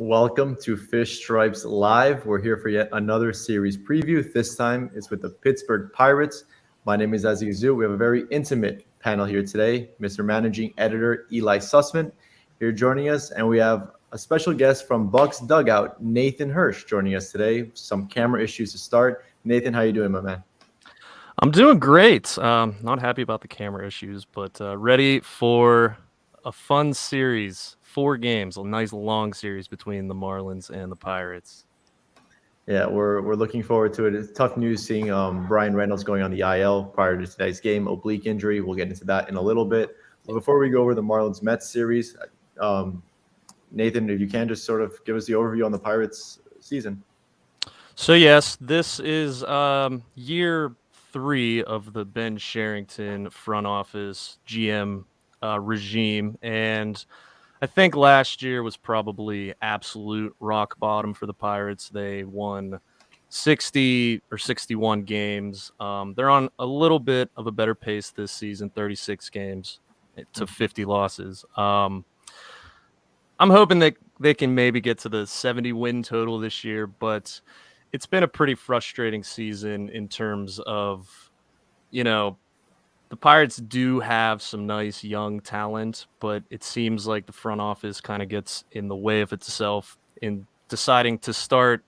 Welcome to Fish Stripes Live. We're here for yet another series preview. This time it's with the Pittsburgh Pirates. My name is Azizu. We have a very intimate panel here today. Mr. Managing Editor Eli Sussman here joining us, and we have a special guest from Bucks Dugout, Nathan Hirsch, joining us today. Some camera issues to start. Nathan, how you doing, my man? I'm doing great. Not happy about the camera issues, but ready for a fun series. 4 games, a nice long series between the Marlins and the Pirates. Yeah, we're looking forward to it. It's tough news seeing Brian Reynolds going on the IL prior to today's game, oblique injury. We'll get into that in a little bit. But before we go over the Marlins-Mets series, Nathan, if you can just sort of give us the overview on the Pirates season. So yes, this is year 3 of the Ben Sherrington front office GM regime, and I think last year was probably absolute rock bottom for the Pirates. They won 60 or 61 games. They're on a little bit of a better pace this season, 36 games to 50 losses. I'm hoping that they can maybe get to the 70 win total this year, but it's been a pretty frustrating season in terms of, the Pirates do have some nice young talent, but it seems like the front office kind of gets in the way of itself in deciding to start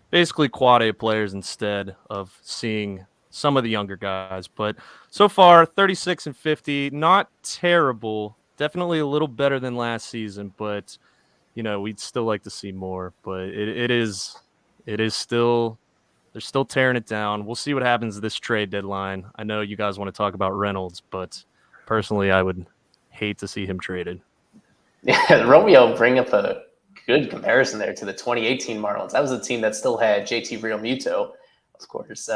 basically quad A players instead of seeing some of the younger guys. But so far, 36 and 50, not terrible. Definitely a little better than last season, but we'd still like to see more. But it is still. They're still tearing it down. We'll see what happens this trade deadline. I know you guys want to talk about Reynolds, but personally, I would hate to see him traded. Yeah, Romeo bring up a good comparison there to the 2018 Marlins. That was a team that still had JT Realmuto, of course.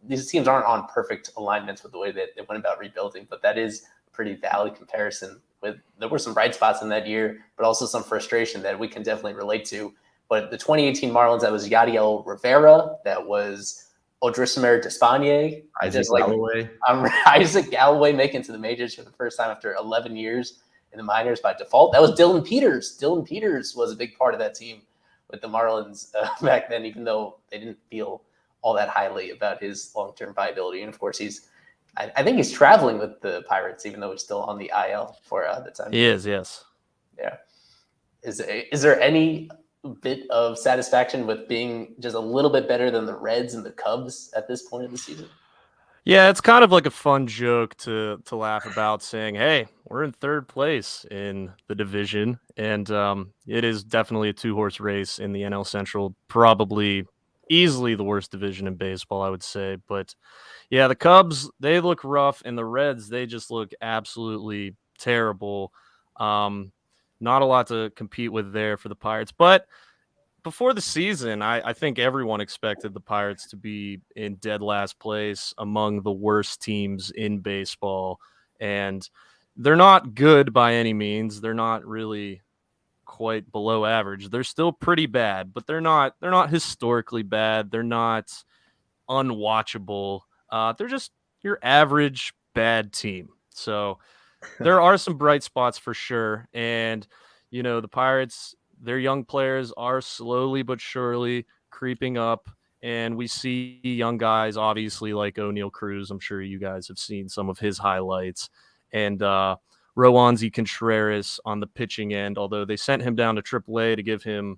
These teams aren't on perfect alignments with the way that they went about rebuilding, but that is a pretty valid comparison. There were some bright spots in that year, but also some frustration that we can definitely relate to. But the 2018 Marlins, that was Yadiel Rivera, that was Odrisamer Despaigne, Isaac Galloway making to the majors for the first time after 11 years in the minors by default. That was Dylan Peters. Dylan Peters was a big part of that team with the Marlins back then, even though they didn't feel all that highly about his long-term viability. And of course, I think he's traveling with the Pirates, even though he's still on the IL for the time. He is, yes. Yeah. Is there any bit of satisfaction with being just a little bit better than the Reds and the Cubs at this point of the season? Yeah, it's kind of like a fun joke to laugh about, saying, hey, we're in 3rd place in the division, and it is definitely a 2-horse race in the NL Central, probably easily the worst division in baseball, I would say. But yeah, the Cubs, they look rough, and the Reds, they just look absolutely terrible. Not a lot to compete with there for the Pirates. But before the season, I think everyone expected the Pirates to be in dead last place among the worst teams in baseball. And they're not good by any means. They're not really quite below average. They're still pretty bad, but they're not historically bad. They're not unwatchable. They're just your average bad team. So there are some bright spots for sure. And, the Pirates, their young players are slowly but surely creeping up. And we see young guys, obviously, like O'Neal Cruz. I'm sure you guys have seen some of his highlights. And Roansy Contreras on the pitching end, although they sent him down to AAA to give him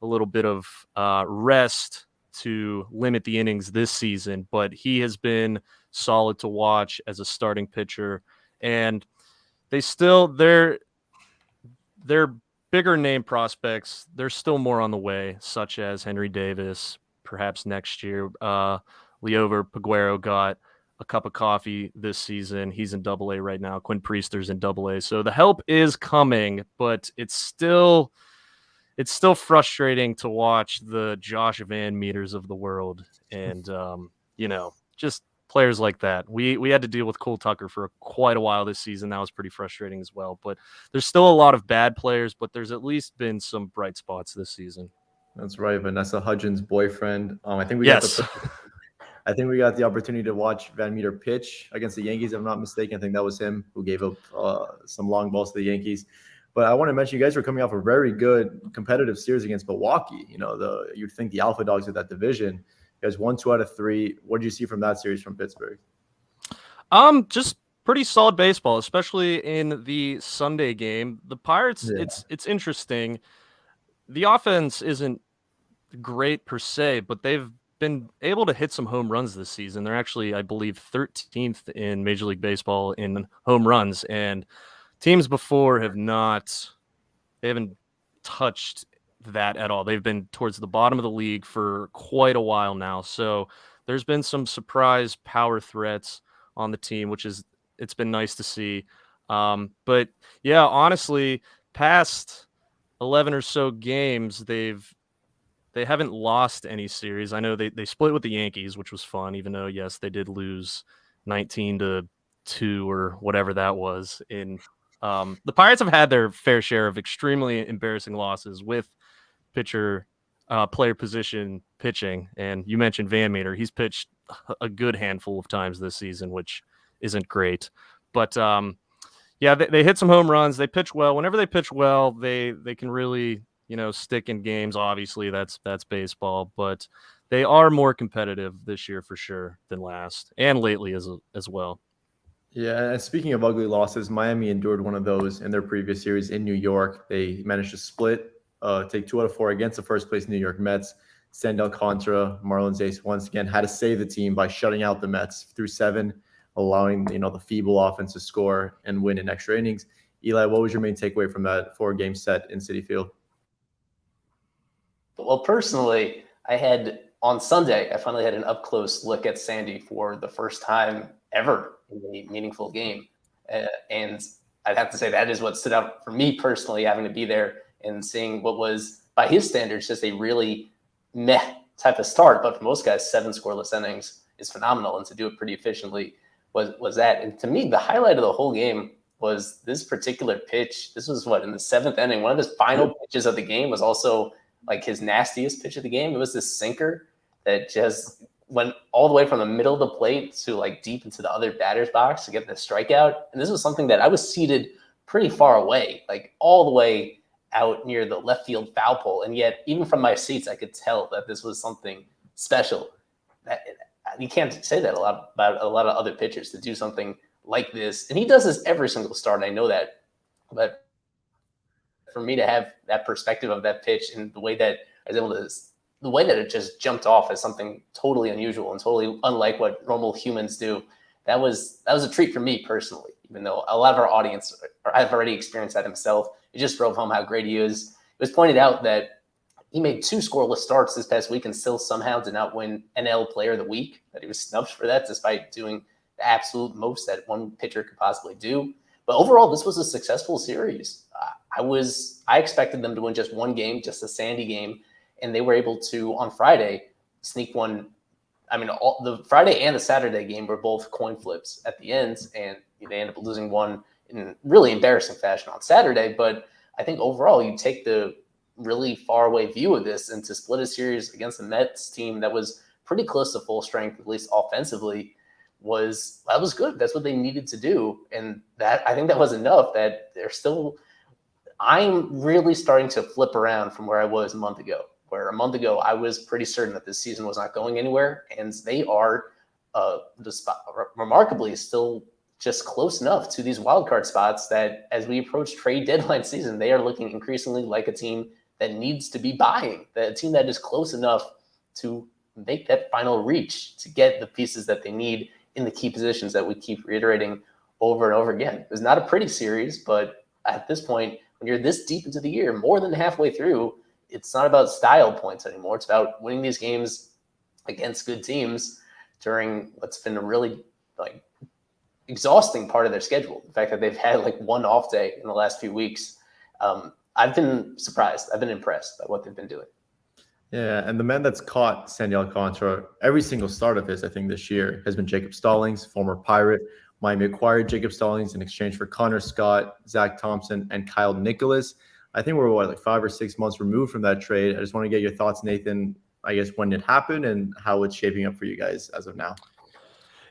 a little bit of rest to limit the innings this season, but he has been solid to watch as a starting pitcher. And they're bigger name prospects. There's still more on the way, such as Henry Davis, perhaps next year. Leover Paguero got a cup of coffee this season. He's in Double-A right now. Quinn Priester's in Double-A. So the help is coming, but it's still frustrating to watch the Josh Van Meters of the world, and just players like that. We had to deal with Cole Tucker for quite a while this season. That was pretty frustrating as well. But there's still a lot of bad players, but there's at least been some bright spots this season. That's right, Vanessa Hudgens' boyfriend. I think we got the opportunity to watch Van Meter pitch against the Yankees, if I'm not mistaken. I think that was him who gave up some long balls to the Yankees. But I want to mention you guys were coming off a very good competitive series against Milwaukee. You'd think the alpha dogs of that division. You guys won 2 out of 3. What did you see from that series from Pittsburgh? Just pretty solid baseball, especially in the Sunday game. The Pirates, it's interesting. The offense isn't great per se, but they've been able to hit some home runs this season. They're actually, I believe, 13th in Major League Baseball in home runs, and teams before haven't touched that at all. They've been towards the bottom of the league for quite a while now. So there's been some surprise power threats on the team, it's been nice to see. But yeah, honestly, past 11 or so games, they haven't lost any series. I know they split with the Yankees, which was fun, even though, yes, they did lose 19-2 or whatever that was. The Pirates have had their fair share of extremely embarrassing losses with player position pitching. And you mentioned Van Meter. He's pitched a good handful of times this season, which isn't great. But they hit some home runs. They pitch well. Whenever they pitch well, they can really stick in games. Obviously, that's baseball, but they are more competitive this year for sure than last and lately as well. Yeah, and speaking of ugly losses, Miami endured one of those in their previous series in New York. They managed to split, take 2 out of 4 against the first place New York Mets. Sandy Alcantara, Marlins ace, once again had to save the team by shutting out the Mets through 7, allowing the feeble offense to score and win in extra innings. Eli, what was your main takeaway from that 4-game set in Citi Field? Well, personally, on Sunday, I finally had an up-close look at Sandy for the first time ever in a meaningful game. And I'd have to say that is what stood out for me personally, having to be there and seeing what was, by his standards, just a really meh type of start. But for most guys, 7 scoreless innings is phenomenal. And to do it pretty efficiently was that. And to me, the highlight of the whole game was this particular pitch. This was in the 7th inning. One of his final pitches of the game was also like his nastiest pitch of the game. It was this sinker that just went all the way from the middle of the plate to deep into the other batter's box to get the strikeout. And this was something that I was seated pretty far away, all the way out near the left field foul pole. And yet, even from my seats, I could tell that this was something special. You can't say that about a lot of other pitchers to do something like this. And he does this every single start, and I know that. But for me to have that perspective of that pitch and the way that I was able to, the way that it just jumped off as something totally unusual and totally unlike what normal humans do, that was a treat for me personally, even though a lot of our audience have already experienced that himself. It just drove home how great he is. It was pointed out that he made 2 scoreless starts this past week and still somehow did not win NL Player of the Week, that he was snubbed for that despite doing the absolute most that one pitcher could possibly do. But overall, this was a successful series. I expected them to win just one game, just a Sandy game, and they were able to, on Friday, sneak one. I mean, the Friday and the Saturday game were both coin flips at the end, and they ended up losing one in really embarrassing fashion on Saturday. But I think overall, you take the really far away view of this, and to split a series against the Mets team that was pretty close to full strength, at least offensively, was good. That's what they needed to do. And that, I think that was enough that they're still, I'm really starting to flip around from where I was a month ago, where a month ago I was pretty certain that this season was not going anywhere. And they are remarkably still just close enough to these wildcard spots that as we approach trade deadline season, they are looking increasingly like a team that needs to be buying, a team that is close enough to make that final reach to get the pieces that they need in the key positions that we keep reiterating over and over again. It was not a pretty series, but at this point, when you're this deep into the year, more than halfway through, it's not about style points anymore. It's about winning these games against good teams during what's been a really exhausting part of their schedule. The fact that they've had one off day in the last few weeks. I've been surprised. I've been impressed by what they've been doing. Yeah, and the man that's caught Sandy Alcantara every single start of his, I think, this year has been Jacob Stallings, former Pirate. Miami acquired Jacob Stallings in exchange for Connor Scott, Zach Thompson, and Kyle Nicholas. I think we're 5 or 6 months removed from that trade. I just want to get your thoughts, Nathan, I guess, when it happened and how it's shaping up for you guys as of now.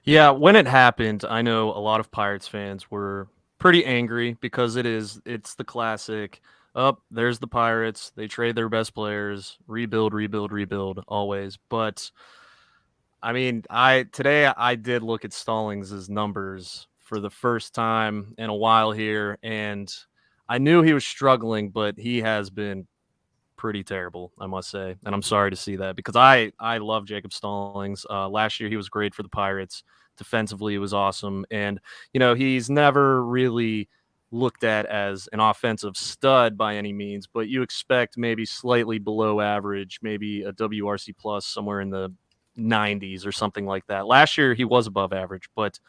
Yeah, when it happened, I know a lot of Pirates fans were pretty angry because it's the classic, there's the Pirates, they trade their best players, rebuild always. But I mean, today I did look at Stallings' numbers for the first time in a while here, and I knew he was struggling, but he has been pretty terrible, I must say. And I'm sorry to see that because I love Jacob Stallings. Last year he was great for the Pirates. Defensively, it was awesome. And, he's never really looked at as an offensive stud by any means, but you expect maybe slightly below average, maybe a WRC plus somewhere in the 90s or something like that. Last year he was above average, but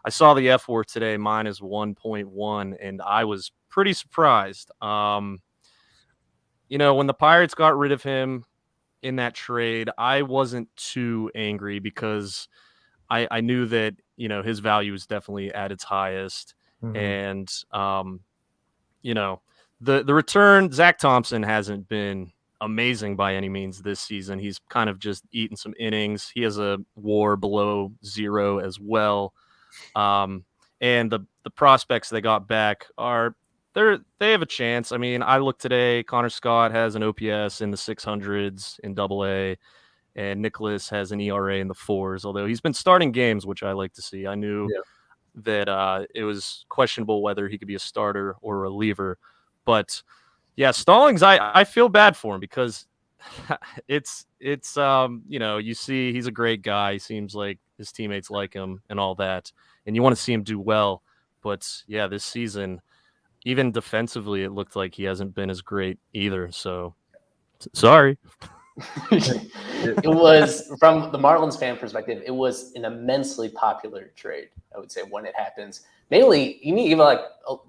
I saw the F4 today minus 1.1, and I was pretty surprised. When the Pirates got rid of him in that trade, I wasn't too angry because I knew that, his value is definitely at its highest. Mm-hmm. And, the return, Zach Thompson hasn't been amazing by any means this season. He's kind of just eaten some innings. He has a WAR below 0 as well. And the prospects they got back they have a chance. I mean, I looked today, Connor Scott has an OPS in the 600s in AA, and Nicholas has an ERA in the 4s, although he's been starting games, which I like to see. I knew that it was questionable whether he could be a starter or a reliever. But, yeah, Stallings, I feel bad for him because it's you see he's a great guy. He seems like his teammates like him and all that, and you want to see him do well. But, yeah, this season – even defensively, it looked like he hasn't been as great either. So, sorry. It was, from the Marlins fan perspective, it was an immensely popular trade, I would say, when it happens. Mainly,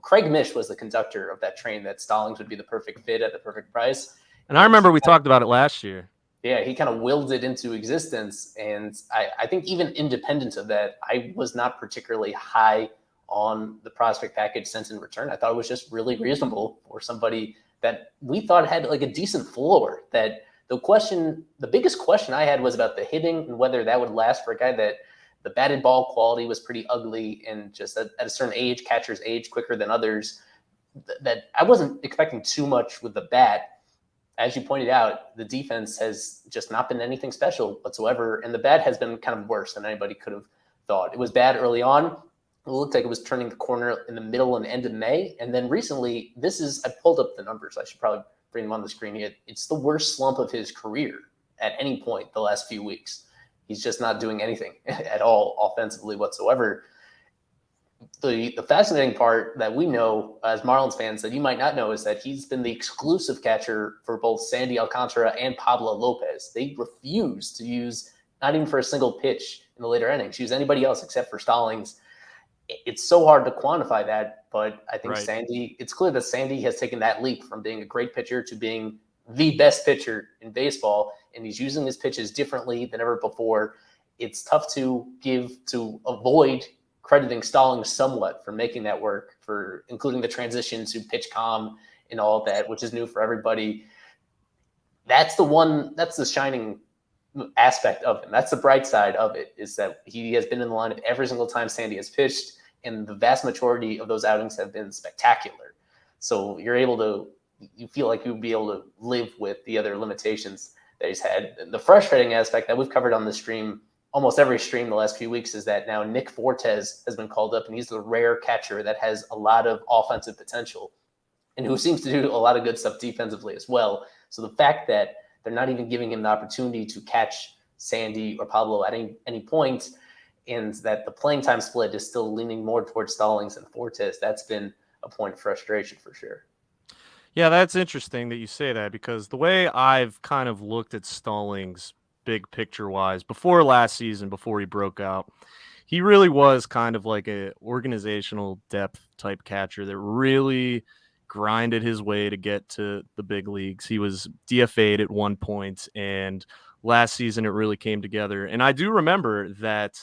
Craig Mish was the conductor of that train that Stallings would be the perfect fit at the perfect price. And I remember we talked about it last year. Yeah, he kind of willed it into existence. And I think even independent of that, I was not particularly high on the prospect package sent in return. I thought it was just really reasonable for somebody that we thought had a decent floor. That the biggest question I had was about the hitting and whether that would last for a guy that the batted ball quality was pretty ugly and just at a certain age, catchers age quicker than others. That I wasn't expecting too much with the bat. As you pointed out, the defense has just not been anything special whatsoever, and the bat has been kind of worse than anybody could have thought. It was bad early on. It looked like it was turning the corner in the middle and end of May. And then recently, I pulled up the numbers. I should probably bring them on the screen here. It's the worst slump of his career at any point the last few weeks. He's just not doing anything at all offensively whatsoever. The fascinating part that we know as Marlins fans that you might not know is that he's been the exclusive catcher for both Sandy Alcantara and Pablo Lopez. They refuse to use, not even for a single pitch in the later innings, use anybody else except for Stallings. It's so hard to quantify that, but I think it's clear that Sandy has taken that leap from being a great pitcher to being the best pitcher in baseball, and he's using his pitches differently than ever before. It's tough to avoid crediting Stallings somewhat for making that work, for including the transition to pitch calm and all of that, which is new for everybody. That's the shining aspect of him. That's the bright side of it, is that he has been in the lineup every single time Sandy has pitched, and the vast majority of those outings have been spectacular. So you feel like you would be able to live with the other limitations that he's had. And the frustrating aspect that we've covered on the stream, almost every stream the last few weeks, is that now Nick Fortes has been called up, and he's the rare catcher that has a lot of offensive potential and who seems to do a lot of good stuff defensively as well. So the fact that they're not even giving him the opportunity to catch Sandy or Pablo at any point, and that the playing time split is still leaning more towards Stallings and Fortes. That's been a point of frustration for sure. Yeah, that's interesting that you say that, because the way I've kind of looked at Stallings big picture wise before last season, before he broke out, he really was kind of like a organizational depth type catcher that really grinded his way to get to the big leagues. He was DFA'd at one point, and last season it really came together. And I do remember that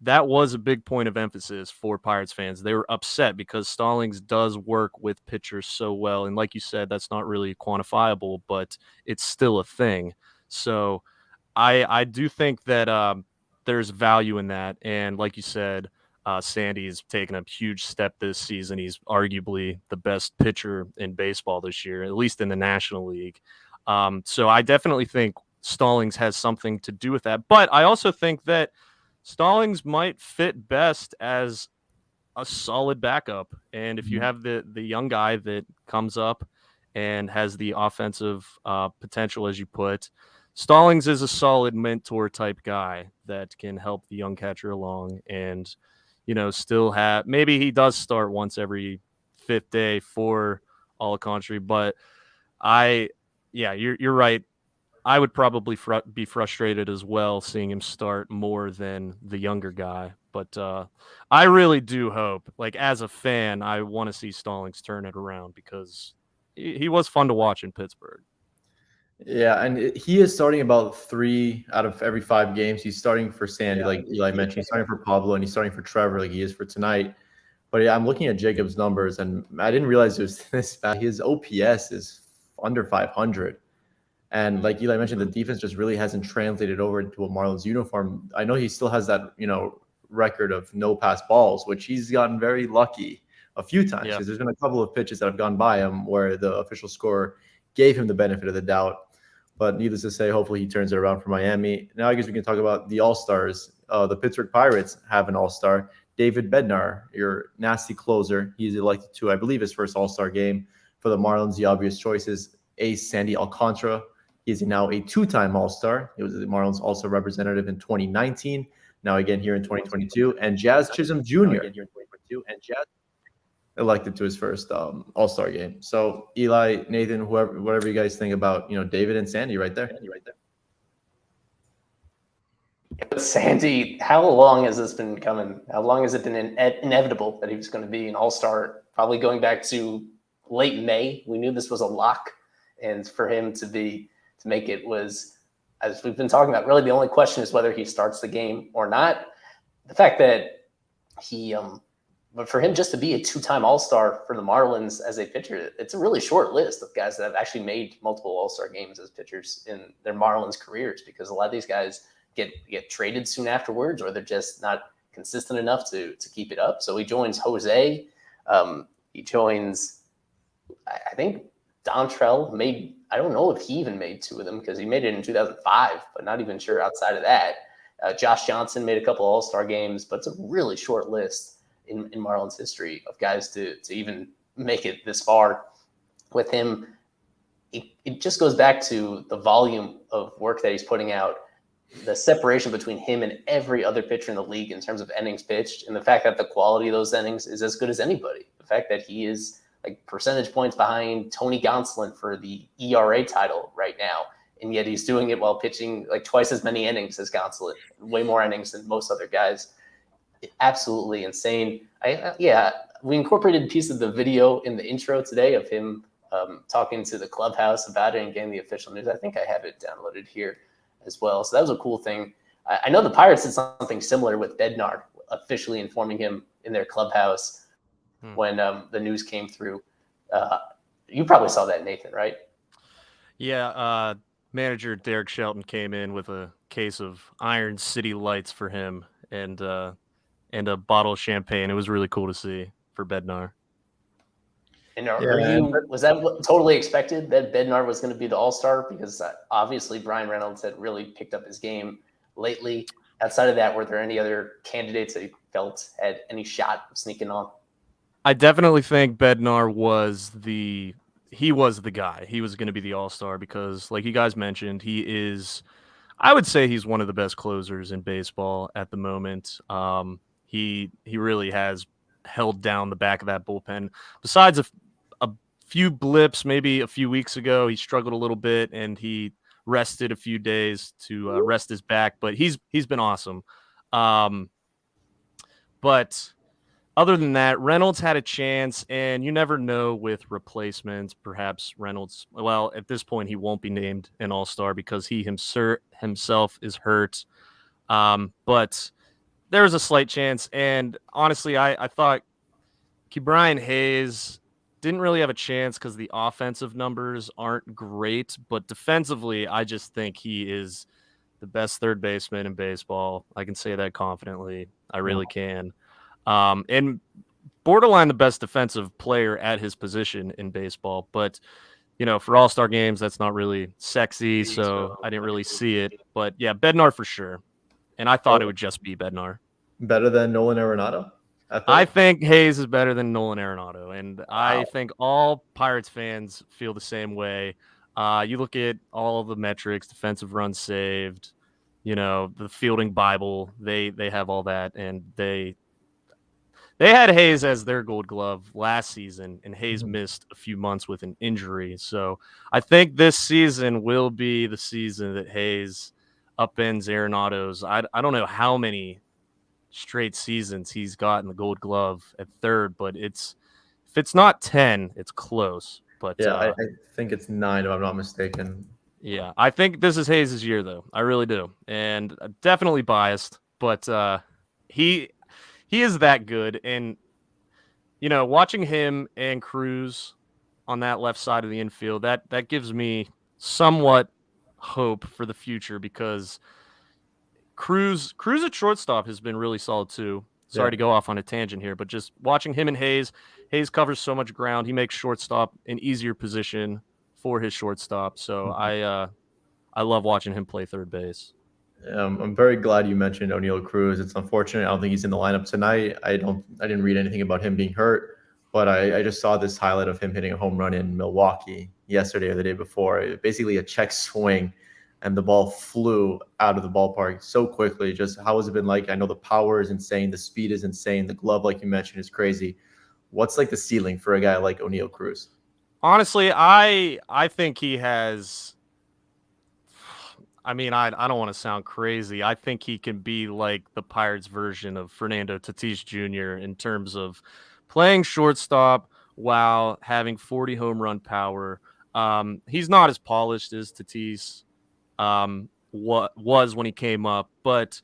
was a big point of emphasis for Pirates fans. They were upset because Stallings does work with pitchers so well. And like you said, that's not really quantifiable, but it's still a thing. So I do think that there's value in that. And like you said, Sandy's taken a huge step this season. He's arguably the best pitcher in baseball this year, at least in the National League. So I definitely think Stallings has something to do with that. But I also think that Stallings might fit best as a solid backup. And if you have the young guy that comes up and has the offensive potential, as you put, Stallings is a solid mentor type guy that can help the young catcher along, and still have, maybe he does start once every fifth day for all country. But you're right. I would probably be frustrated as well seeing him start more than the younger guy. But I really do hope, like as a fan, I want to see Stallings turn it around, because he was fun to watch in Pittsburgh. Yeah, and he is starting about 3 out of every 5 games. He's starting for Sandy, like Eli mentioned. He's starting for Pablo, and he's starting for Trevor, like he is for tonight. But yeah, I'm looking at Jacob's numbers, and I didn't realize it was this bad. His OPS is under 500. And like Eli mentioned, the defense just really hasn't translated over into a Marlins uniform. I know he still has that, record of no pass balls, which he's gotten very lucky a few times, because there's been a couple of pitches that have gone by him where the official scorer gave him the benefit of the doubt. But needless to say, hopefully he turns it around for Miami. Now I guess we can talk about the All-Stars. The Pittsburgh Pirates have an All-Star. David Bednar, your nasty closer. He's elected to, I believe, his first All-Star game. For the Marlins, the obvious choices: ace Sandy Alcantara. He is now a 2-time All-Star. He was the Marlins All-Star representative in 2019. Now again here in 2022. And Jazz Chisholm Jr. elected to his first All-Star game. So Eli, Nathan, whatever you guys think about, David and Sandy right there. Sandy, how long has this been coming? How long has it been inevitable that he was going to be an All-Star? Probably going back to late May. We knew this was a lock, and for him to make it was, as we've been talking about, really the only question is whether he starts the game or not. The fact that but for him just to be a 2-time All-Star for the Marlins as a pitcher, it's a really short list of guys that have actually made multiple All-Star games as pitchers in their Marlins careers, because a lot of these guys get traded soon afterwards, or they're just not consistent enough to keep it up. So he joins Jose. He joins, I think Dontrell made, I don't know if he even made 2 of them, because he made it in 2005, but not even sure outside of that. Josh Johnson made a couple All-Star games, but it's a really short list in Marlins history of guys to even make it this far. With him, it just goes back to the volume of work that he's putting out, the separation between him and every other pitcher in the league in terms of innings pitched, and the fact that the quality of those innings is as good as anybody. The fact that he is like percentage points behind Tony Gonsolin for the ERA title right now, and yet he's doing it while pitching like twice as many innings as Gonsolin, way more innings than most other guys. Absolutely insane. We incorporated a piece of the video in the intro today of him talking to the clubhouse about it and getting the official news. I think I have it downloaded here as well. So that was a cool thing. I know the Pirates did something similar with Bednar, officially informing him in their clubhouse when the news came through. You probably saw that, Nathan, right? Yeah. Manager Derek Shelton came in with a case of Iron City Lights for him, and a bottle of champagne. It was really cool to see for Bednar. And was that totally expected that Bednar was going to be the All-Star? Because obviously Brian Reynolds had really picked up his game lately. Outside of that, were there any other candidates that you felt had any shot of sneaking on? I definitely think Bednar was the guy. He was going to be the All-Star because, like you guys mentioned, he is I would say he's one of the best closers in baseball at the moment. He really has held down the back of that bullpen. Besides a few blips, maybe a few weeks ago, he struggled a little bit and he rested a few days to rest his back. But he's been awesome. But other than that, Reynolds had a chance, and you never know with replacements. Perhaps Reynolds, well, at this point, he won't be named an All-Star because he himself is hurt. But there's a slight chance, and honestly, I thought Brian Hayes didn't really have a chance because the offensive numbers aren't great, but defensively, I just think he is the best third baseman in baseball. I can say that confidently. I really can. And borderline the best defensive player at his position in baseball. But, for All-Star games, that's not really sexy, so I didn't really see it. But, yeah, Bednar for sure. And I thought it would just be Bednar. Better than Nolan Arenado? I think Hayes is better than Nolan Arenado, and wow. I think all Pirates fans feel the same way. You look at all of the metrics, defensive runs saved, the fielding Bible, they have all that, and they had Hayes as their Gold Glove last season, and Hayes missed a few months with an injury. So I think this season will be the season that Hayes upends Arenado's. I don't know how many straight seasons he's gotten the Gold Glove at third, but if it's not 10, it's close. But yeah, I think it's 9 if I'm not mistaken. Yeah, I think this is Hayes' year, though. I really do, and definitely biased, but he is that good. And watching him and Cruz on that left side of the infield, that gives me somewhat hope for the future because Cruz at shortstop has been really solid too. Sorry to go off on a tangent here, but just watching him and Hayes covers so much ground. He makes shortstop an easier position for his shortstop. So I love watching him play third base. I'm very glad you mentioned O'Neal Cruz. It's unfortunate I don't think he's in the lineup tonight. I didn't read anything about him being hurt, but I just saw this highlight of him hitting a home run in Milwaukee yesterday or the day before. Basically a check swing, and the ball flew out of the ballpark so quickly. Just how has it been like? I know the power is insane, the speed is insane, the glove, like you mentioned, is crazy. What's like the ceiling for a guy like O'Neal Cruz? Honestly, I think he has. I mean, I don't want to sound crazy. I think he can be like the Pirates version of Fernando Tatis Jr. in terms of playing shortstop while having 40 home run power. He's not as polished as Tatis was when he came up, but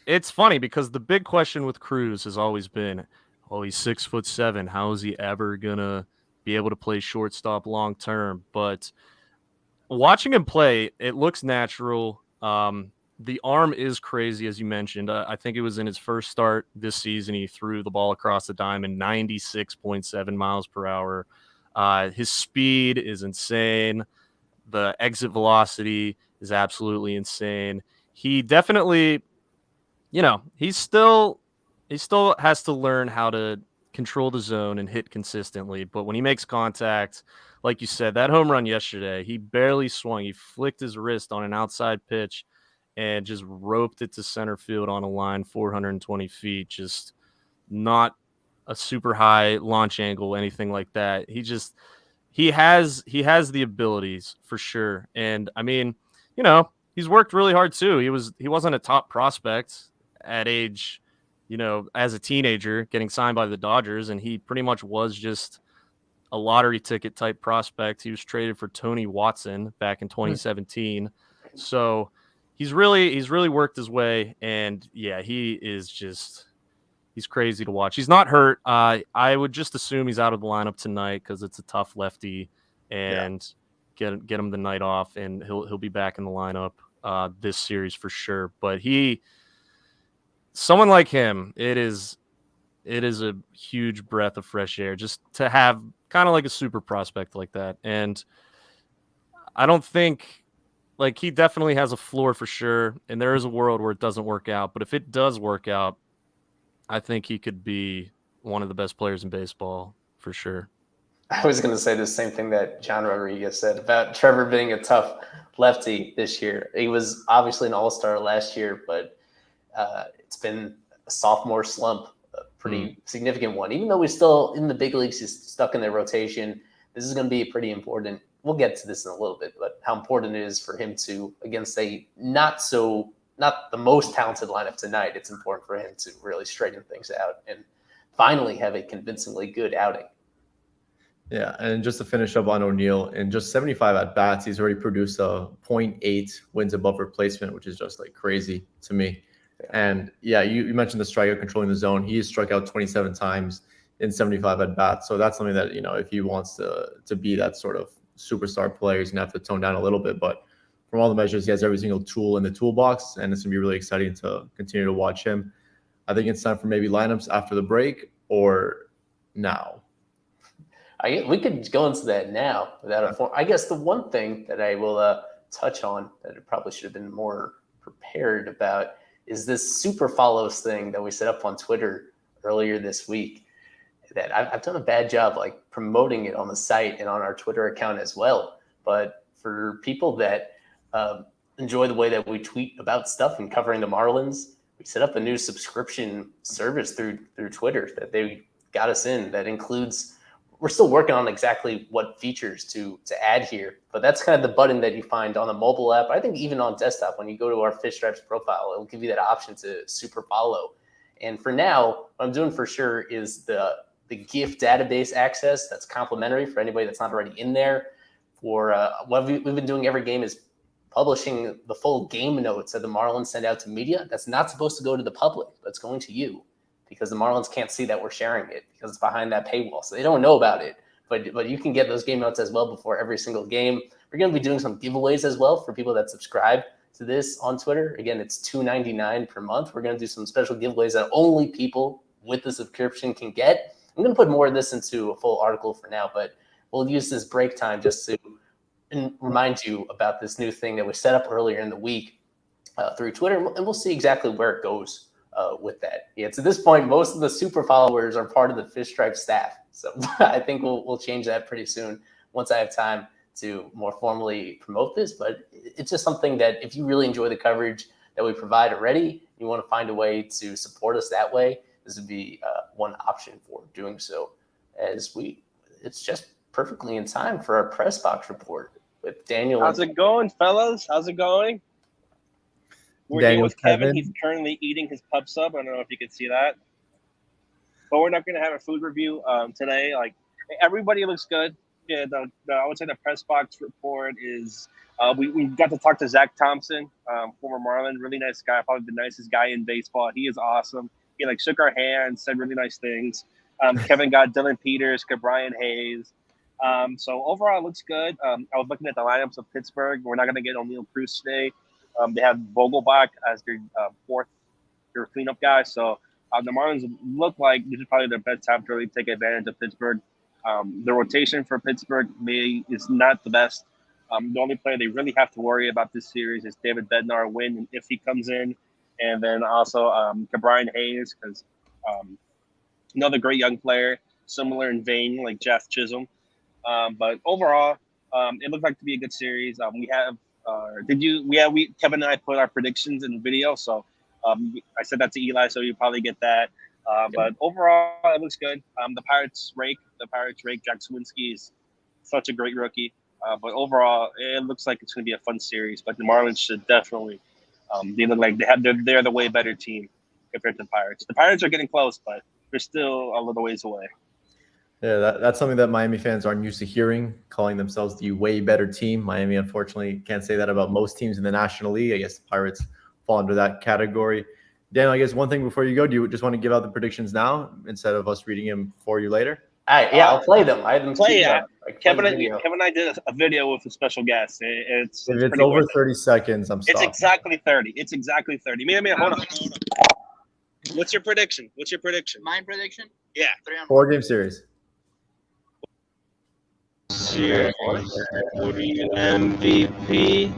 it's funny because the big question with Cruz has always been, oh, he's 6'7". How is he ever gonna be able to play shortstop long term? But watching him play, it looks natural. The arm is crazy, as you mentioned. I think it was in his first start this season. He threw the ball across the diamond 96.7 miles per hour. His speed is insane. The exit velocity is absolutely insane. He definitely, he still has to learn how to control the zone and hit consistently. But when he makes contact, like you said, that home run yesterday, he barely swung. He flicked his wrist on an outside pitch and just roped it to center field on a line 420 feet. Just not a super high launch angle, anything like that. He has the abilities for sure. And I mean, he's worked really hard too. He wasn't a top prospect at age, as a teenager getting signed by the Dodgers, and he pretty much was just a lottery ticket type prospect. He was traded for Tony Watson back in 2017. So he's really worked his way, and yeah, he's crazy to watch. He's not hurt. I would just assume he's out of the lineup tonight because it's a tough lefty, and get him the night off, and he'll be back in the lineup this series for sure. But someone like him, it is a huge breath of fresh air just to have kind of like a super prospect like that. And I don't think, like, he definitely has a floor for sure, and there is a world where it doesn't work out. But if it does work out, I think he could be one of the best players in baseball for sure. I was going to say the same thing that John Rodriguez said about Trevor being a tough lefty this year. He was obviously an all-star last year, but it's been a sophomore slump, a pretty significant one. Even though he's still in the big leagues, he's stuck in their rotation. This is going to be pretty important. We'll get to this in a little bit, but how important it is for him to, against a not the most talented lineup tonight, it's important for him to really straighten things out and finally have a convincingly good outing. Yeah, and just to finish up on O'Neill, in just 75 at-bats, he's already produced a .8 wins above replacement, which is just like crazy to me. Yeah. And yeah, you mentioned the strikeout controlling the zone. He has struck out 27 times in 75 at-bats. So that's something that, if he wants to be that sort of superstar player, he's going to have to tone down a little bit. But from all the measures, he has every single tool in the toolbox, and it's going to be really exciting to continue to watch him. I think it's time for maybe lineups after the break or now. We could go into that now without a form. I guess the one thing that I will touch on that I probably should have been more prepared about is this super follows thing that we set up on Twitter earlier this week. That I've done a bad job like promoting it on the site and on our Twitter account as well. But for people that enjoy the way that we tweet about stuff and covering the Marlins, we set up a new subscription service through Twitter that they got us in that includes. We're still working on exactly what features to add here, but that's kind of the button that you find on the mobile app. I think even on desktop, when you go to our Fish Stripes profile, it will give you that option to super follow. And for now, what I'm doing for sure is the GIF database access that's complimentary for anybody that's not already in there. For what we've been doing every game is publishing the full game notes that the Marlins send out to media. That's not supposed to go to the public, but it's going to you, because the Marlins can't see that we're sharing it because it's behind that paywall. So they don't know about it, but you can get those game notes as well before every single game. We're going to be doing some giveaways as well for people that subscribe to this on Twitter. Again, it's $2.99 per month. We're going to do some special giveaways that only people with the subscription can get. I'm going to put more of this into a full article for now, but we'll use this break time just to remind you about this new thing that we set up earlier in the week through Twitter, and we'll see exactly where it goes. With that. Yeah, to this point, most of the super followers are part of the Fish Stripe staff. So I think we'll change that pretty soon once I have time to more formally promote this. But it's just something that if you really enjoy the coverage that we provide already, you want to find a way to support us that way, this would be one option for doing so. It's just perfectly in time for our press box report with Daniel. How's it going, fellas? How's it going? We're here with Kevin. He's currently eating his pub sub. I don't know if you can see that. But we're not going to have a food review today. Like, everybody looks good. Yeah, I would say the press box report is we got to talk to Zach Thompson, former Marlin, really nice guy, probably the nicest guy in baseball. He is awesome. He shook our hands, said really nice things. Kevin got Dylan Peters, Brian Hayes. So overall, it looks good. I was looking at the lineups of Pittsburgh. We're not going to get O'Neill Cruz today. They have Vogelbach as their their cleanup guy. So the Marlins look like this is probably their best time to really take advantage of Pittsburgh. The rotation for Pittsburgh is not the best. The only player they really have to worry about this series is David Bednar when if he comes in. And then also Brian Hayes, because another great young player, similar in vein like Jeff Chisholm. But overall, it looked like to be a good series. Kevin and I put our predictions in the video, so I said that to Eli, so you probably get that. But overall, it looks good. The Pirates rake Jack Swinski is such a great rookie. But overall, it looks like it's going to be a fun series. But the Marlins should definitely. They look like they're the way better team compared to the Pirates. The Pirates are getting close, but they're still a little ways away. Yeah, that's something that Miami fans aren't used to hearing, calling themselves the way better team. Miami, unfortunately, can't say that about most teams in the National League. I guess the Pirates fall under that category. Daniel, I guess one thing before you go, do you just want to give out the predictions now instead of us reading them for you later? I'll play them. I have them. Kevin and I did a video with a special guest. It's over 30 seconds, I'm stopping. It's exactly 30. It's exactly 30. Hold on. What's your prediction? My prediction? Yeah. 4-game series. MVP.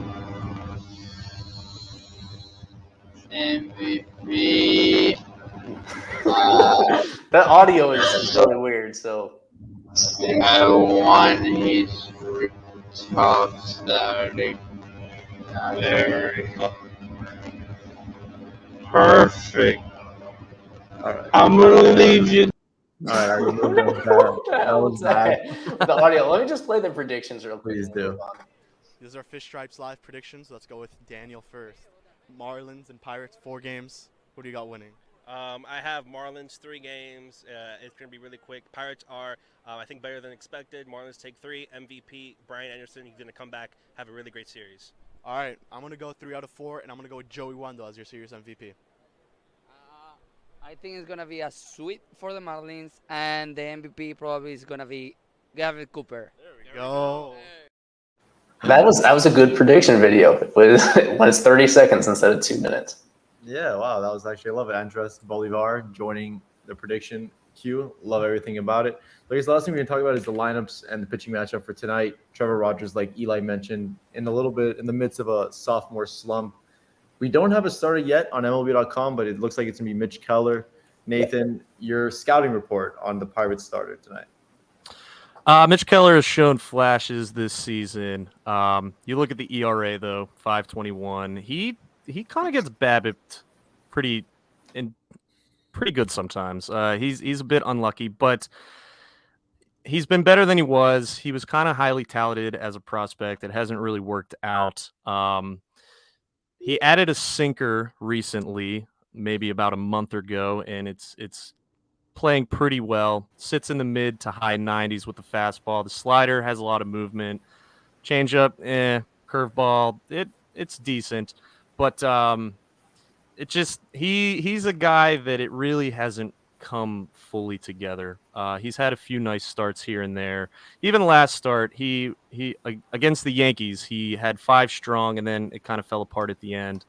That audio is really weird, so I want his top starting. Very perfect. All right. I'm gonna leave you. All right. Are you Who moving on? the hell was that? The audio. Let me just play the predictions real quick. Please and we'll do. move on. These are Fish Stripes live predictions. Let's go with Daniel first. Marlins and Pirates, 4 games. Who do you got winning? I have Marlins 3 games. It's going to be really quick. Pirates are, I think, better than expected. Marlins take 3. MVP, Brian Anderson, he's going to come back, have a really great series. All right, I'm going to go 3 out of 4, and I'm going to go with Joey Wendell as your series MVP. I think it's going to be a sweep for the Marlins, and the MVP probably is going to be Gavin Cooper. There we go. That was a good prediction video. It was 30 seconds instead of 2 minutes. Yeah, wow, that was actually, I love it. Andres Bolivar joining the prediction queue. Love everything about it. But I guess the last thing we're going to talk about is the lineups and the pitching matchup for tonight. Trevor Rogers, like Eli mentioned, in the midst of a sophomore slump. We don't have a starter yet on MLB.com, but it looks like it's going to be Mitch Keller. Nathan, your scouting report on the Pirates starter tonight. Mitch Keller has shown flashes this season. You look at the ERA, though, 5.21. He kind of gets BABIP'd pretty good sometimes. He's a bit unlucky, but he's been better than he was. He was kind of highly touted as a prospect. It hasn't really worked out. He added a sinker recently, maybe about a month ago, and it's playing pretty well. Sits in the mid to high 90s with the fastball. The slider has a lot of movement. Changeup, curveball, it's decent. But it just he's a guy that it really hasn't come fully together. He's had a few nice starts here and there. Even last start, he against the Yankees, he had 5 strong, and then it kind of fell apart at the end.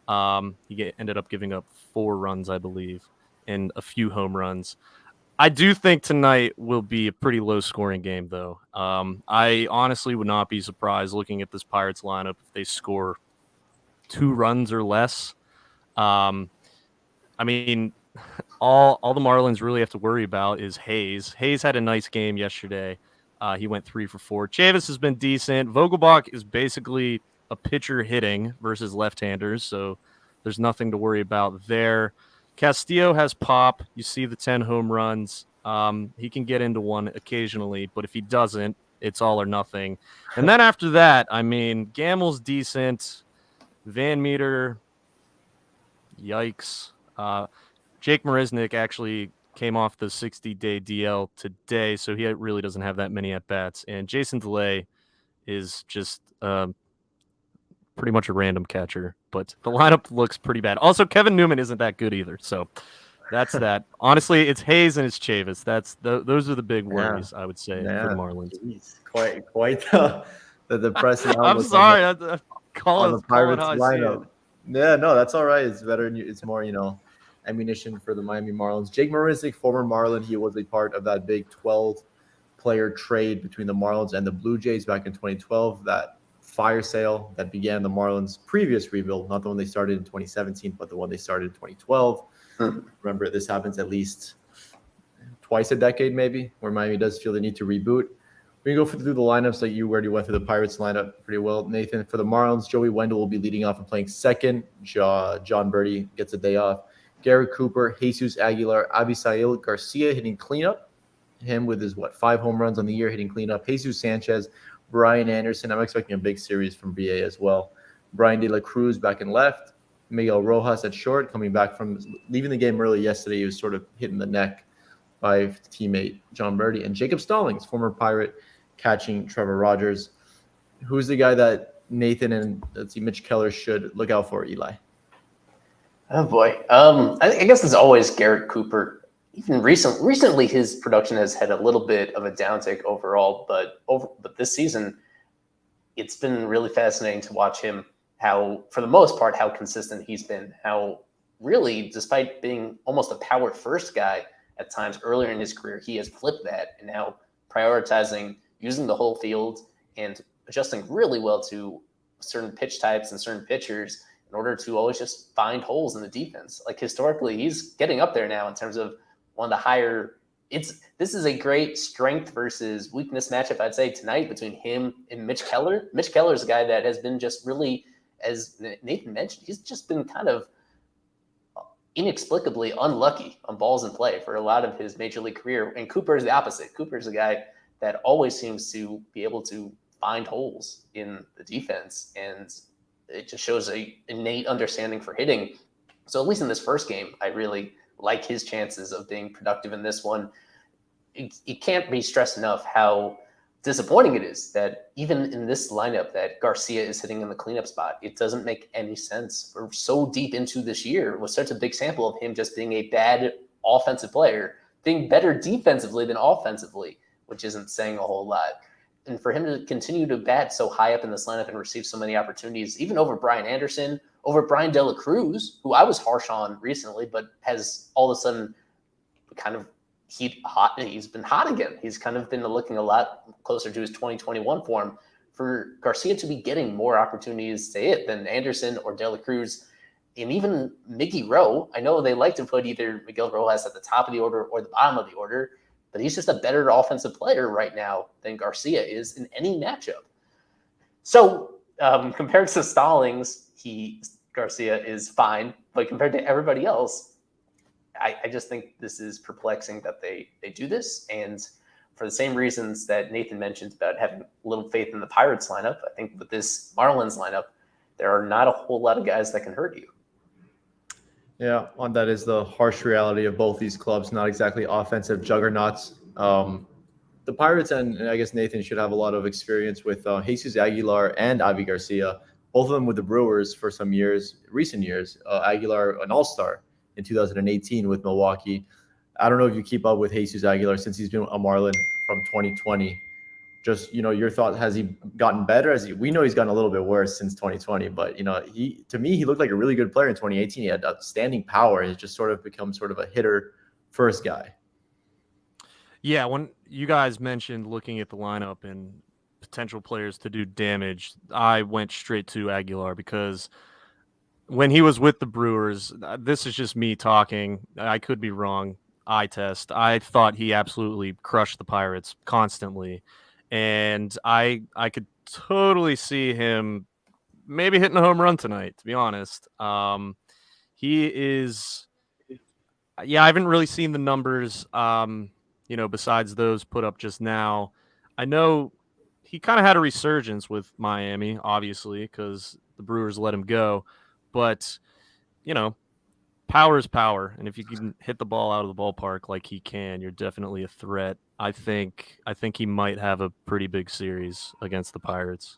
He ended up giving up 4 runs, I believe, and a few home runs. I do think tonight will be a pretty low-scoring game, though. I honestly would not be surprised looking at this Pirates lineup if they score 2 runs or less. I mean, all the Marlins really have to worry about is Hayes. Hayes had a nice game yesterday. He went 3 for 4. Chavis has been decent. Vogelbach is basically a pitcher hitting versus left-handers, so there's nothing to worry about there. Castillo has pop. You see the 10 home runs. He can get into one occasionally, but if he doesn't, it's all or nothing. And then after that, I mean, Gamel's decent. Van Meter, yikes. Jake Marisnik actually came off the 60-day DL today, so he really doesn't have that many at-bats. And Jason DeLay is just pretty much a random catcher, but the lineup looks pretty bad. Also, Kevin Newman isn't that good either, so that's that. Honestly, it's Hayes and it's Chavis. Those are the big worries, I would say, for the Marlins. Jeez, quite the depressing. I'm sorry. On the Pirates lineup. Yeah, no, that's all right. It's better. It's more, ammunition for the Miami Marlins. Jake Marisnik, former Marlin, he was a part of that big 12-player trade between the Marlins and the Blue Jays back in 2012. That fire sale that began the Marlins' previous rebuild, not the one they started in 2017, but the one they started in 2012. Remember, this happens at least twice a decade, maybe, where Miami does feel the need to reboot. We can go through the lineups like you already went through the Pirates lineup pretty well, Nathan. For the Marlins, Joey Wendell will be leading off and playing second. John Birdie gets a day off. Garrett Cooper, Jesus Aguilar, Abisail Garcia hitting cleanup. Him with his, 5 home runs on the year hitting cleanup. Jesus Sanchez, Brian Anderson. I'm expecting a big series from BA as well. Brian De La Cruz back in left. Miguel Rojas at short, coming back from leaving the game early yesterday. He was sort of hitting the neck by teammate John Birdie. And Jacob Stallings, former Pirate, catching Trevor Rogers. Who's the guy that Nathan and Mitch Keller should look out for, Eli? Oh boy, I guess there's always Garrett Cooper. Even recently, his production has had a little bit of a downtick overall, but this season, it's been really fascinating to watch him. How, for the most part, how consistent he's been. How really, despite being almost a power first guy at times earlier in his career, he has flipped that and now prioritizing using the whole field and adjusting really well to certain pitch types and certain pitchers in order to always just find holes in the defense. Like historically, he's getting up there now in terms of one of the higher this is a great strength versus weakness matchup, I'd say, tonight between him and Mitch Keller. Mitch Keller is a guy that has been just really, as Nathan mentioned, he's just been kind of inexplicably unlucky on balls in play for a lot of his major league career. And Cooper is the opposite. Cooper is a guy that always seems to be able to find holes in the defense, and it just shows a innate understanding for hitting. So at least in this first game, I really like his chances of being productive in this one. It can't be stressed enough how disappointing it is that even in this lineup that Garcia is hitting in the cleanup spot. It doesn't make any sense. We're so deep into this year with such a big sample of him just being a bad offensive player, being better defensively than offensively, which isn't saying a whole lot. And for him to continue to bat so high up in this lineup and receive so many opportunities, even over Brian Anderson, over Brian De La Cruz, who I was harsh on recently, but has all of a sudden kind of he's been hot again. He's kind of been looking a lot closer to his 2021 form. For Garcia to be getting more opportunities to hit than Anderson or De La Cruz, and even Miggy Rowe, I know they like to put either Miguel Rojas at the top of the order or the bottom of the order, but he's just a better offensive player right now than Garcia is in any matchup. So compared to Stallings, Garcia is fine, but compared to everybody else, I just think this is perplexing that they do this. And for the same reasons that Nathan mentioned about having little faith in the Pirates lineup, I think with this Marlins lineup, there are not a whole lot of guys that can hurt you. Yeah, that is the harsh reality of both these clubs, not exactly offensive juggernauts. The Pirates, and I guess Nathan should have a lot of experience with Jesus Aguilar and Avi Garcia, both of them with the Brewers for some years, recent years. Aguilar, an all-star in 2018 with Milwaukee. I don't know if you keep up with Jesus Aguilar since he's been a Marlin from 2020. Just, your thought, has he gotten better? We know he's gotten a little bit worse since 2020, but, to me, he looked like a really good player in 2018. He had outstanding power. He's just sort of become sort of a hitter first guy. Yeah, when you guys mentioned looking at the lineup and potential players to do damage, I went straight to Aguilar because when he was with the Brewers, this is just me talking. I could be wrong. Eye test. I thought he absolutely crushed the Pirates constantly. And I could totally see him maybe hitting a home run tonight, to be honest. He is, I haven't really seen the numbers, besides those put up just now. I know he kind of had a resurgence with Miami, obviously, because the Brewers let him go. But, power is power. And if you can hit the ball out of the ballpark like he can, you're definitely a threat. I think he might have a pretty big series against the Pirates.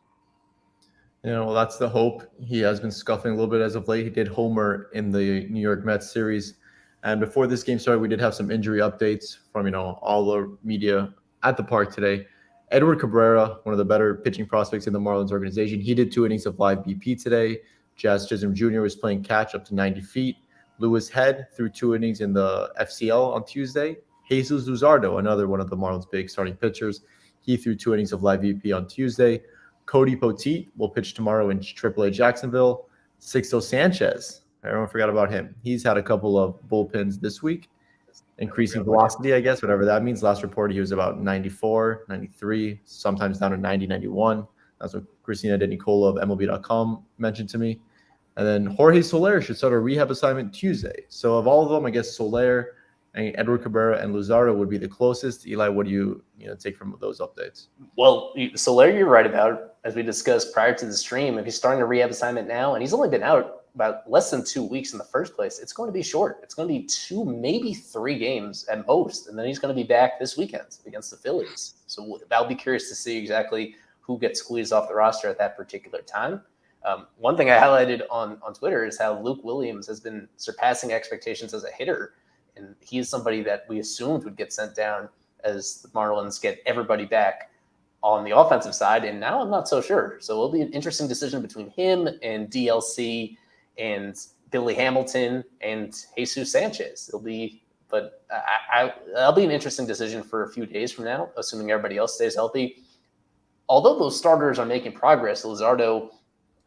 Well, that's the hope. He has been scuffing a little bit as of late. He did homer in the New York Mets series. And before this game started, we did have some injury updates from, all the media at the park today. Edward Cabrera, one of the better pitching prospects in the Marlins organization, he did 2 innings of live BP today. Jazz Chisholm Jr. was playing catch up to 90 feet. Lewis Head threw 2 innings in the FCL on Tuesday. Jesus Luzardo, another one of the Marlins' big starting pitchers, he threw 2 innings of live BP on Tuesday. Cody Poteet will pitch tomorrow in AAA Jacksonville. Sixto Sanchez, everyone forgot about him. He's had a couple of bullpens this week, increasing velocity, I guess, whatever that means. Last reported he was about 94, 93, sometimes down to 90, 91. That's what Christina De Nicola of MLB.com mentioned to me. And then Jorge Soler should start a rehab assignment Tuesday. So of all of them, I guess Soler and Edward Cabrera and Luzardo would be the closest. Eli, what do you take from those updates? Well, Soler, you're right about, as we discussed prior to the stream, if he's starting a rehab assignment now, and he's only been out about less than 2 weeks in the first place, it's going to be short. It's going to be 2, maybe 3 games at most, and then he's going to be back this weekend against the Phillies. So I'll be curious to see exactly who gets squeezed off the roster at that particular time. One thing I highlighted on Twitter is how Luke Williams has been surpassing expectations as a hitter, and he is somebody that we assumed would get sent down as the Marlins get everybody back on the offensive side, and now I'm not so sure. So it'll be an interesting decision between him and DLC and Billy Hamilton and Jesus Sanchez. That'll be an interesting decision for a few days from now, assuming everybody else stays healthy. Although those starters are making progress, Luzardo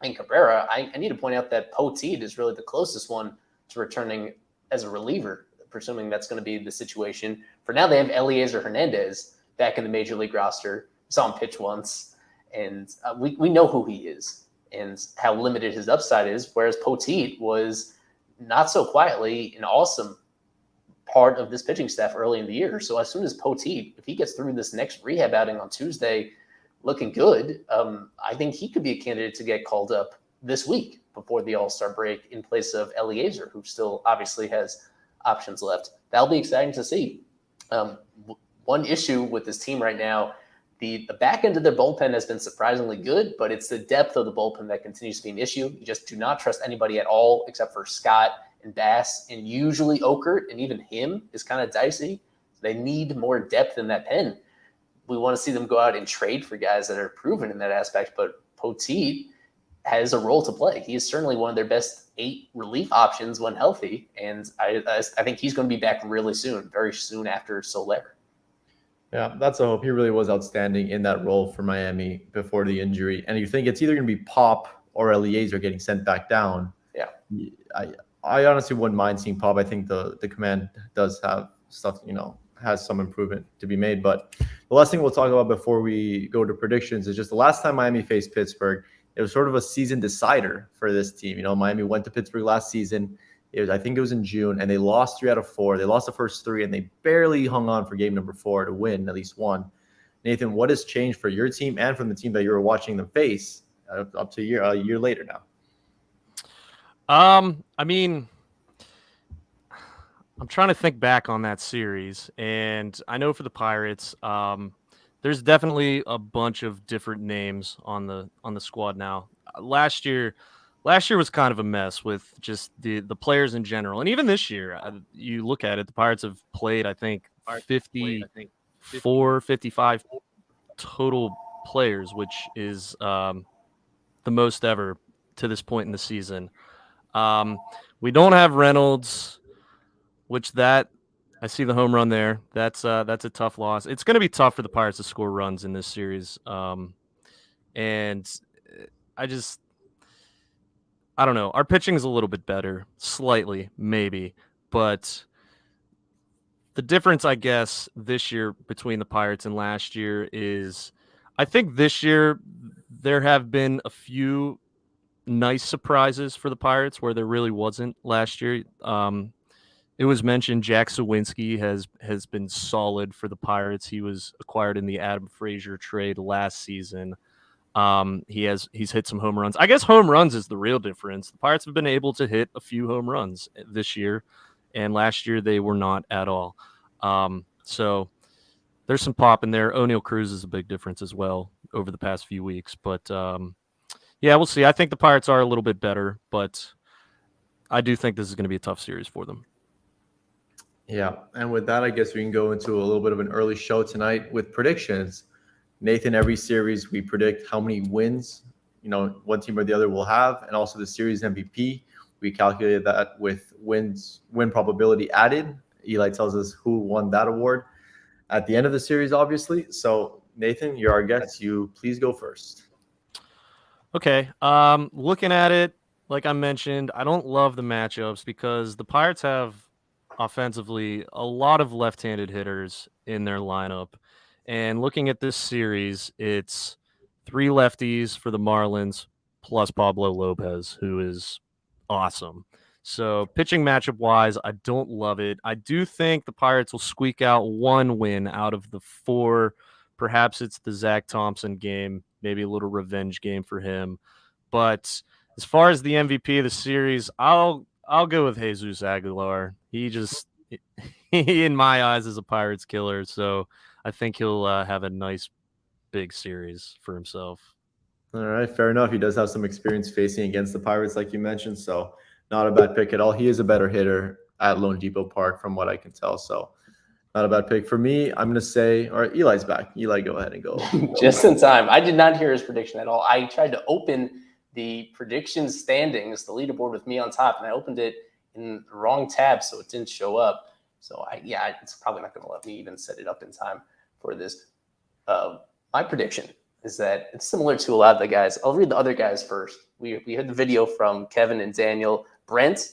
and Cabrera, I need to point out that Poteet is really the closest one to returning as a reliever. presuming that's going to be the situation. For now, they have Eliezer Hernandez back in the major league roster. Saw him pitch once, and we know who he is and how limited his upside is, whereas Poteet was not so quietly an awesome part of this pitching staff early in the year. So as soon as Poteet, if he gets through this next rehab outing on Tuesday looking good, I think he could be a candidate to get called up this week before the All-Star break in place of Eliezer, who still obviously has options left. That'll be exciting to see. One issue with this team right now, the back end of their bullpen has been surprisingly good, but it's the depth of the bullpen that continues to be an issue. You just do not trust anybody at all except for Scott and Bass, and usually Okert, and even him is kind of dicey. They need more depth in that pen. We want to see them go out and trade for guys that are proven in that aspect, but Poteet has a role to play. He is certainly one of their best 8 relief options when healthy, and I think he's going to be back really soon, very soon after Soler. Yeah, that's a hope. He really was outstanding in that role for Miami before the injury. And you think it's either going to be Pop or Eliezer getting sent back down. Yeah. I honestly wouldn't mind seeing Pop. I think the command does have stuff, has some improvement to be made. But the last thing we'll talk about before we go to predictions is just the last time Miami faced Pittsburgh, it was sort of a season decider for this team. Miami went to Pittsburgh last season. I think it was in June, and they lost 3 out of 4. They lost the first 3, and they barely hung on for game number 4 to win at least one. Nathan, what has changed for your team and from the team that you were watching them face up to a year later now? I mean, I'm trying to think back on that series, and I know for the Pirates, there's definitely a bunch of different names on the squad now. Last year was kind of a mess with just the players in general, and even this year, you look at it, the Pirates have played, I think, 55 total players, which is the most ever to this point in the season. We don't have Reynolds, which I see the home run there. That's a tough loss. It's going to be tough for the Pirates to score runs in this series. And I don't know. Our pitching is a little bit better, slightly, maybe. But the difference, I guess, this year between the Pirates and last year is I think this year there have been a few nice surprises for the Pirates where there really wasn't last year. It was mentioned Jack Sawinski has been solid for the Pirates. He was acquired in the Adam Frazier trade last season. He's hit some home runs. I guess home runs is the real difference. The Pirates have been able to hit a few home runs this year, and last year they were not at all. So there's some pop in there. O'Neal Cruz is a big difference as well over the past few weeks. But yeah, we'll see. I think the Pirates are a little bit better, but I do think this is going to be a tough series for them. Yeah, and with that, I guess we can go into a little bit of an early show tonight with predictions. Nathan, every series we predict how many wins, one team or the other will have, and also the series MVP. We calculated that with win probability added. Eli tells us who won that award at the end of the series, obviously. So, Nathan, you're our guest. You please go first. Okay. Looking at it, like I mentioned, I don't love the matchups because the Pirates have offensively a lot of left-handed hitters in their lineup. And looking at this series, it's 3 lefties for the Marlins plus Pablo Lopez, who is awesome. So pitching matchup-wise, I don't love it. I do think the Pirates will squeak out 1 win out of the 4. Perhaps it's the Zach Thompson game, maybe a little revenge game for him. But as far as the MVP of the series, I'll go with Jesus Aguilar. He in my eyes, is a Pirates killer. So I think he'll have a nice big series for himself. All right, fair enough. He does have some experience facing against the Pirates, like you mentioned, so not a bad pick at all. He is a better hitter at Lone Depot Park from what I can tell, so not a bad pick. For me, I'm going to say, all right, Eli's back. Eli, go ahead and go. Just in time. I did not hear his prediction at all. I tried to open the prediction standings, the leaderboard with me on top, and I opened it in the wrong tab, so it didn't show up. So, it's probably not going to let me even set it up in time for this. My prediction is that it's similar to a lot of the guys. I'll read the other guys first. We had the video from Kevin and Daniel.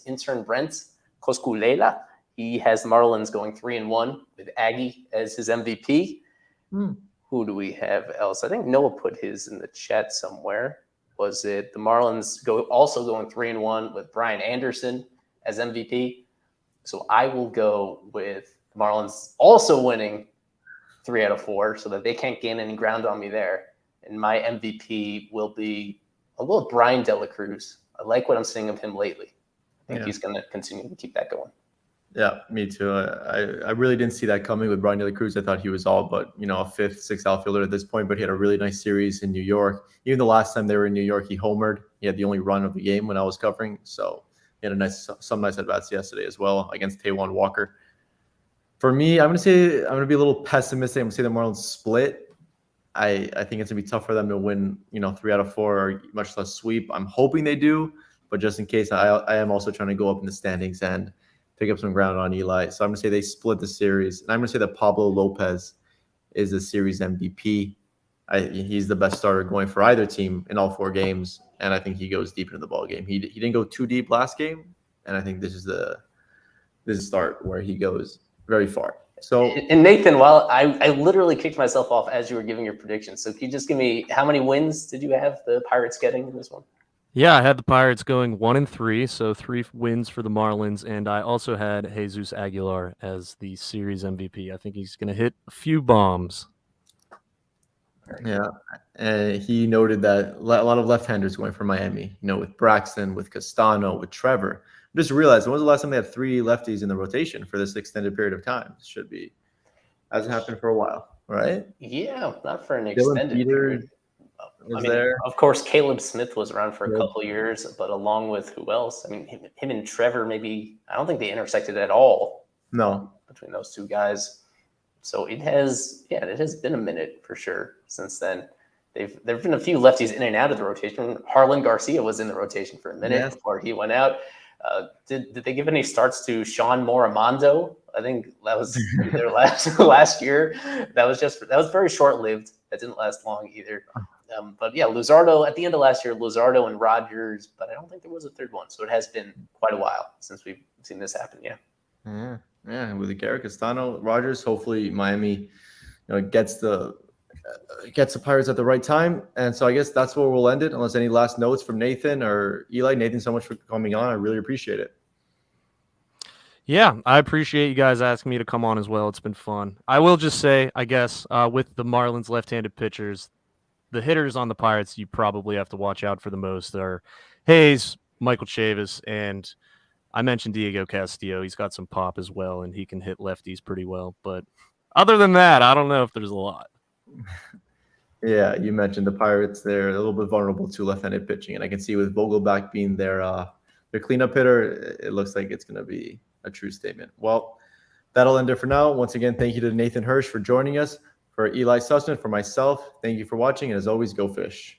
Intern Brent Cosculela He has the Marlins going 3-1 with Aggie as his MVP. Who do we have else? I think Noah put his in the chat somewhere. Was it the Marlins also going 3-1 with Brian Anderson as MVP? So I will go with the Marlins also winning 3 out of 4 so that they can't gain any ground on me there. And my MVP will be a little Brian De La Cruz. I like what I'm seeing of him lately. I think he's going to continue to keep that going. Yeah, me too. I really didn't see that coming with Brian De La Cruz. I thought he was all but, a fifth, sixth outfielder at this point, but he had a really nice series in New York. Even the last time they were in New York, he homered. He had the only run of the game when I was covering. So he had some nice at-bats yesterday as well against Taijuan Walker. For me, I'm going to be a little pessimistic. I'm going to say the Marlins split. I think it's going to be tough for them to win, 3 out of 4 or much less sweep. I'm hoping they do, but just in case, I am also trying to go up in the standings and pick up some ground on Eli. So I'm going to say they split the series. And I'm going to say that Pablo Lopez is the series MVP. He's the best starter going for either team in all 4 games, and I think he goes deep into the ball game. He didn't go too deep last game, and I think this is the start where he goes very far. So, and Nathan, while I literally kicked myself off as you were giving your predictions. So can you just give me how many wins did you have the Pirates getting in this one? Yeah, I had the Pirates going 1-3, so 3 wins for the Marlins, and I also had Jesus Aguilar as the series MVP. I think he's going to hit a few bombs. Yeah, and he noted that a lot of left-handers going for Miami, with Braxton, with Castano, with Trevor. I just realized, when was the last time they had 3 lefties in the rotation for this extended period of time? Hasn't happened for a while, right? Yeah, not for an Dylan extended Peter period. was there. Of course, Caleb Smith was around for a couple of years, but along with who else? I mean, him and Trevor, maybe, I don't think they intersected at all. No. Between those 2 guys. So it has been a minute for sure since then. There've been a few lefties in and out of the rotation. Harlan Garcia was in the rotation for a minute before he went out. Did they give any starts to Sean Moramondo? I think that was their last year. That was very short-lived. That didn't last long either. But yeah, Luzardo at the end of last year, Luzardo and Rogers, but I don't think there was a third one. So it has been quite a while since we've seen this happen. Yeah. Yeah, with the Garrett Castano, Rogers, hopefully Miami, gets the Pirates at the right time. And so I guess that's where we'll end it, unless any last notes from Nathan or Eli. Nathan, so much for coming on. I really appreciate it. Yeah, I appreciate you guys asking me to come on as well. It's been fun. I will just say, I guess, with the Marlins left-handed pitchers, the hitters on the Pirates you probably have to watch out for the most are Hayes, Michael Chavis, and I mentioned Diego Castillo. He's got some pop as well, and he can hit lefties pretty well. But other than that, I don't know if there's a lot. Yeah, you mentioned the Pirates. They're a little bit vulnerable to left-handed pitching, and I can see with Vogelbach being their cleanup hitter, it looks like it's going to be a true statement. Well, that'll end it for now. Once again, thank you to Nathan Hirsch for joining us. For Eli Sussman, for myself, thank you for watching, and as always, go fish.